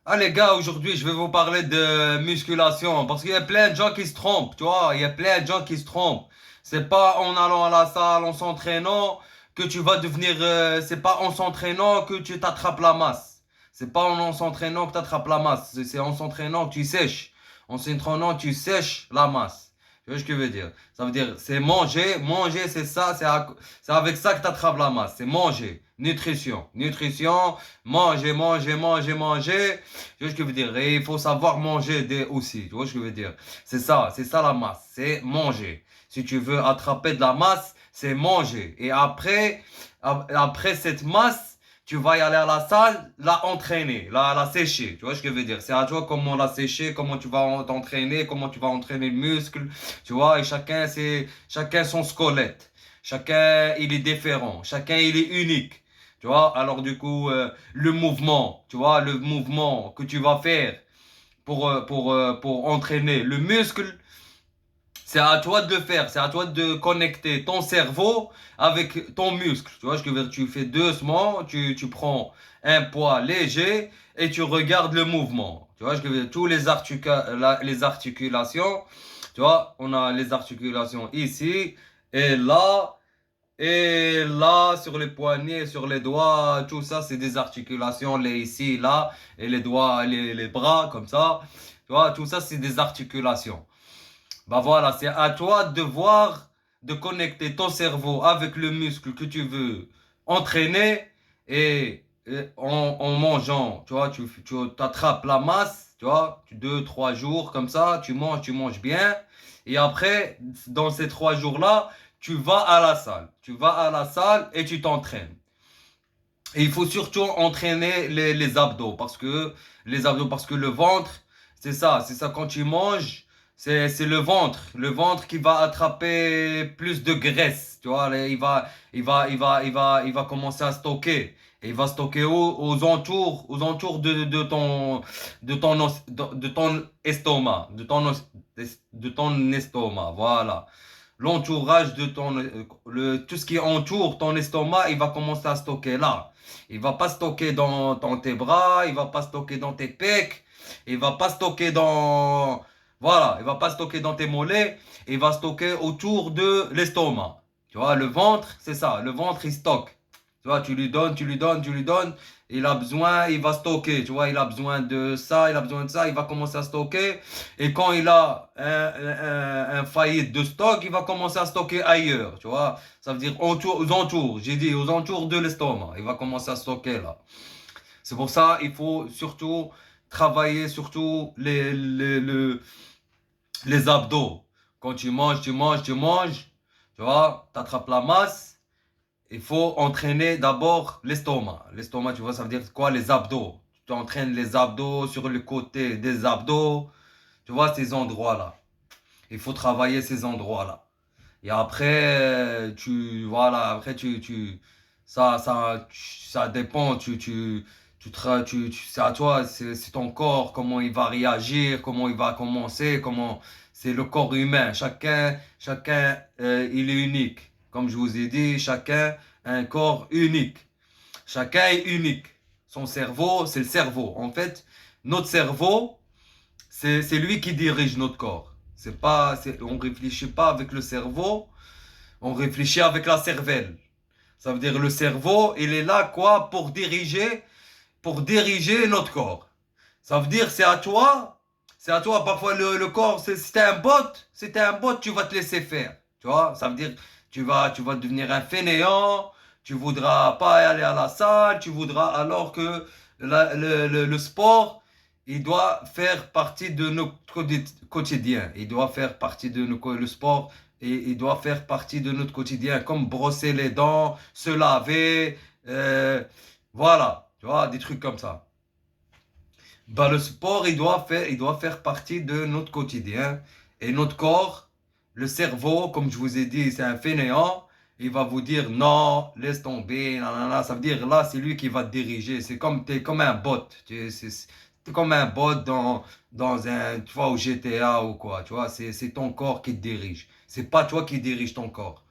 Ah les gars, aujourd'hui je vais vous parler de musculation parce qu'il y a plein de gens qui se trompent, tu vois, il y a plein de gens qui se trompent. C'est pas en allant à la salle, en s'entraînant que tu vas devenir, c'est pas en s'entraînant que tu t'attrapes la masse. C'est pas en s'entraînant que tu attrapes la masse, c'est en s'entraînant que tu sèches. En s'entraînant, tu sèches la masse. Tu vois ce que je veux dire? Ça veut dire, c'est manger, manger c'est ça, c'est avec ça que tu attrapes la masse, c'est manger. Nutrition, nutrition, manger, manger, manger, manger. Tu vois ce que je veux dire? Et il faut savoir manger aussi. Tu vois ce que je veux dire? C'est ça la masse. C'est manger. Si tu veux attraper de la masse, c'est manger. Et après cette masse, tu vas y aller à la salle, la entraîner, la sécher. Tu vois ce que je veux dire? C'est à toi comment la sécher, comment tu vas t'entraîner, comment tu vas entraîner le muscle. Tu vois, et chacun son squelette. Chacun, il est différent. Chacun, il est unique. Tu vois, alors du coup, le mouvement, tu vois, le mouvement que tu vas faire pour entraîner le muscle, c'est à toi de le faire. C'est à toi de connecter ton cerveau avec ton muscle. Tu vois, tu fais doucement, tu prends un poids léger et tu regardes le mouvement. Tu vois, tous les articulations, tu vois, on a les articulations ici et là. Et là, sur les poignets, sur les doigts, tout ça, c'est des articulations, les ici, là, et les doigts, les bras, comme ça. Tu vois, tout ça, c'est des articulations. Bah voilà, c'est à toi de voir, de connecter ton cerveau avec le muscle que tu veux entraîner et en mangeant, tu vois, tu t'attrapes la masse, tu vois, 2, 3 jours comme ça, tu manges bien. Et après, dans ces 3 jours-là, tu vas à la salle. Tu vas à la salle et tu t'entraînes. Et il faut surtout entraîner les abdos parce que le ventre, c'est ça quand tu manges, c'est le ventre qui va attraper plus de graisse, tu vois, il va commencer à stocker. Et il va stocker aux entours de ton estomac, de ton estomac, voilà. L'entourage de tout ce qui entoure ton estomac, il va commencer à stocker là. Il va pas stocker dans tes bras, il va pas stocker dans tes pecs, il va pas stocker voilà, il va pas stocker dans tes mollets, il va stocker autour de l'estomac. Tu vois, le ventre, c'est ça, le ventre il stocke. Tu vois, tu lui donnes, tu lui donnes, tu lui donnes, il a besoin, il va stocker. Tu vois, il a besoin de ça, il a besoin de ça, il va commencer à stocker. Et quand il a un faillite de stock, il va commencer à stocker ailleurs. Tu vois, ça veut dire aux entours, j'ai dit aux entours de l'estomac. Il va commencer à stocker là. C'est pour ça il faut surtout travailler surtout les abdos. Quand tu manges, tu manges, tu manges, tu vois, tu attrapes la masse. Il faut entraîner d'abord l'estomac. L'estomac, tu vois, ça veut dire quoi? Les abdos. Tu entraînes les abdos sur le côté des abdos. Tu vois, ces endroits-là. Il faut travailler ces endroits-là. Et après, ça dépend. C'est à toi, c'est ton corps, comment il va réagir, comment il va commencer, c'est le corps humain. Chacun, il est unique. Comme je vous ai dit, chacun a un corps unique. Chacun est unique. Son cerveau, c'est le cerveau. En fait, notre cerveau, c'est lui qui dirige notre corps. On réfléchit pas avec le cerveau, on réfléchit avec la cervelle. Ça veut dire le cerveau, il est là quoi pour diriger notre corps. Ça veut dire c'est à toi. Parfois le corps, si t'es un bot, tu vas te laisser faire. Tu vois, ça veut dire tu vas devenir un fainéant. Tu voudras pas aller à la salle. Tu voudras alors que le sport, il doit faire partie de notre quotidien. Il doit faire partie de le sport et il doit faire partie de notre quotidien, comme brosser les dents, se laver, voilà, tu vois, des trucs comme ça. Bah, le sport, il doit faire partie de notre quotidien. Et notre corps, le cerveau, comme je vous ai dit, c'est un fainéant. Il va vous dire non, laisse tomber, nanana. Ça veut dire là, c'est lui qui va te diriger. T'es comme un bot. T'es comme un bot dans tu vois, au GTA ou quoi. Tu vois, c'est ton corps qui te dirige. C'est pas toi qui dirige ton corps.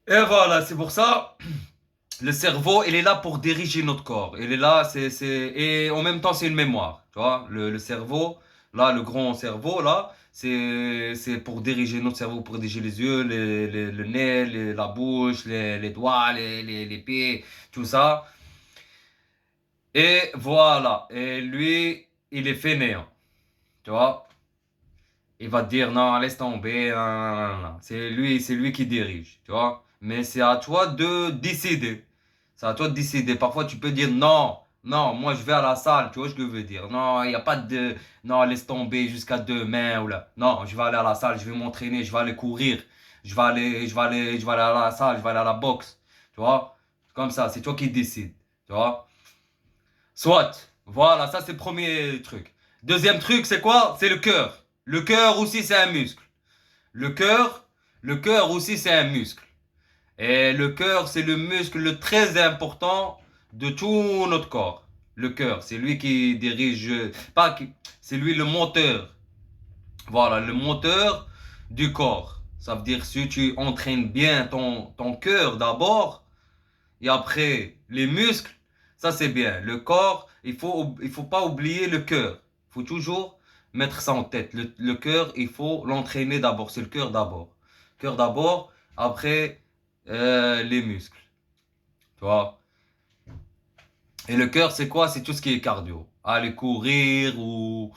Et voilà, c'est pour ça. Le cerveau, il est là pour diriger notre corps. Il est là, et en même temps, c'est une mémoire. Tu vois, le cerveau, là, le grand cerveau, là, c'est pour diriger notre cerveau, pour diriger les yeux, le nez, la bouche, les doigts, les pieds, tout ça. Et voilà. Et lui, il est fainéant. Tu vois, il va te dire non, laisse tomber. Non. C'est lui qui dirige. Tu vois, mais c'est à toi de décider. C'est à toi de décider. Parfois, tu peux dire non, non, moi je vais à la salle, tu vois ce que je veux dire. Non, il n'y a pas de. Non, laisse tomber jusqu'à demain ou là. Non, je vais aller à la salle, je vais m'entraîner, je vais aller courir. Je vais aller à la salle, je vais aller à la boxe. Tu vois? Comme ça, c'est toi qui décides. Tu vois? Soit. Voilà, ça c'est le premier truc. Deuxième truc, c'est quoi? C'est le cœur. Le cœur aussi, c'est un muscle. Le cœur, le cœur aussi, c'est un muscle. Et le cœur, c'est le muscle le très important de tout notre corps. Le cœur, c'est lui qui dirige, pas qui, c'est lui le moteur. Voilà, le moteur du corps. Ça veut dire si tu entraînes bien ton cœur d'abord, et après les muscles, ça c'est bien. Le corps, il faut pas oublier le cœur. Il faut toujours mettre ça en tête. Le cœur, il faut l'entraîner d'abord. C'est le cœur d'abord. Cœur d'abord, après les muscles. Tu vois. Et le cœur, c'est quoi? C'est tout ce qui est cardio. Aller courir ou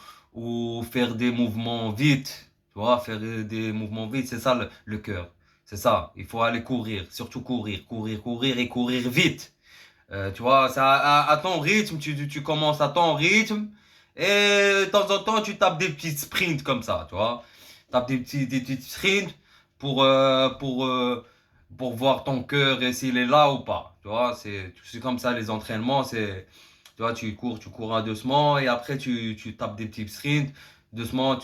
faire des mouvements vite. Tu vois, faire des mouvements vite, c'est ça le cœur. C'est ça. Il faut aller courir, surtout courir et courir vite. Tu vois, ça, à ton rythme, tu commences à ton rythme et de temps en temps, tu tapes des petits sprints comme ça, tu vois. Tapes des petits sprints pour, euh, pour, euh, pour voir ton cœur et s'il est là ou pas. Tu vois, c'est comme ça les entraînements, tu vois, tu cours doucement et après tu tapes des petits sprints, doucement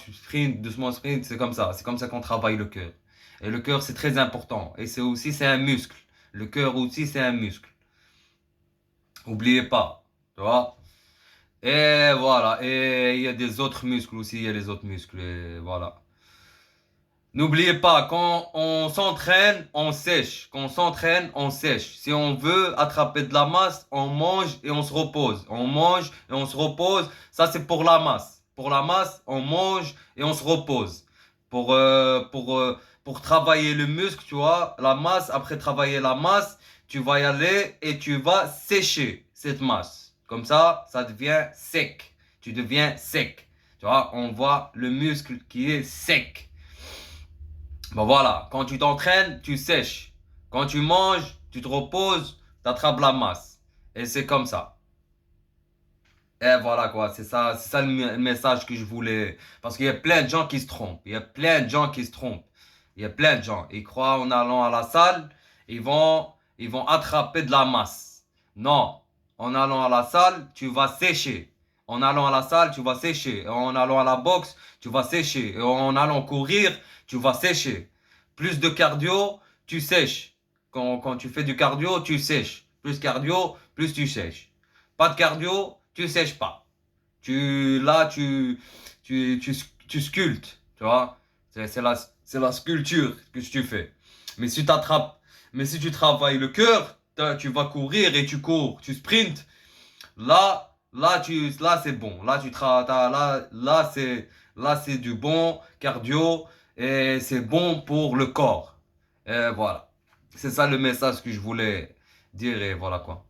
sprint, c'est comme ça qu'on travaille le cœur. Et le cœur, c'est très important et c'est un muscle. Le cœur aussi, c'est un muscle. Oubliez pas, tu vois. Et voilà, et il y a des autres muscles aussi, il y a les autres muscles, et voilà. N'oubliez pas, quand on s'entraîne, on sèche. Quand on s'entraîne, on sèche. Si on veut attraper de la masse, on mange et on se repose. On mange et on se repose. Ça, c'est pour la masse. Pour la masse, on mange et on se repose. Pour travailler le muscle, tu vois, la masse, après travailler la masse, tu vas y aller et tu vas sécher cette masse. Comme ça devient sec. Tu deviens sec. Tu vois, on voit le muscle qui est sec. Bon voilà, quand tu t'entraînes, tu sèches. Quand tu manges, tu te reposes, tu attrapes la masse. Et c'est comme ça. Et voilà quoi, c'est ça le message que je voulais. Parce qu'il y a plein de gens qui se trompent. Il y a plein de gens qui se trompent. Il y a plein de gens. Ils croient en allant à la salle, ils vont attraper de la masse. Non, en allant à la salle, tu vas sécher. En allant à la salle, tu vas sécher. En allant à la boxe, tu vas sécher. Et en allant courir, tu vas sécher. Plus de cardio, tu sèches. Quand tu fais du cardio, tu sèches. Plus cardio, plus tu sèches. Pas de cardio, tu sèches pas. Là, tu sculptes, tu vois. C'est la sculpture que tu fais. Mais si t'attrapes, mais si tu travailles le cœur, tu vas courir et tu cours, tu sprints. Là, c'est bon. Là, c'est du bon cardio et c'est bon pour le corps. Et voilà. C'est ça le message que je voulais dire et voilà quoi.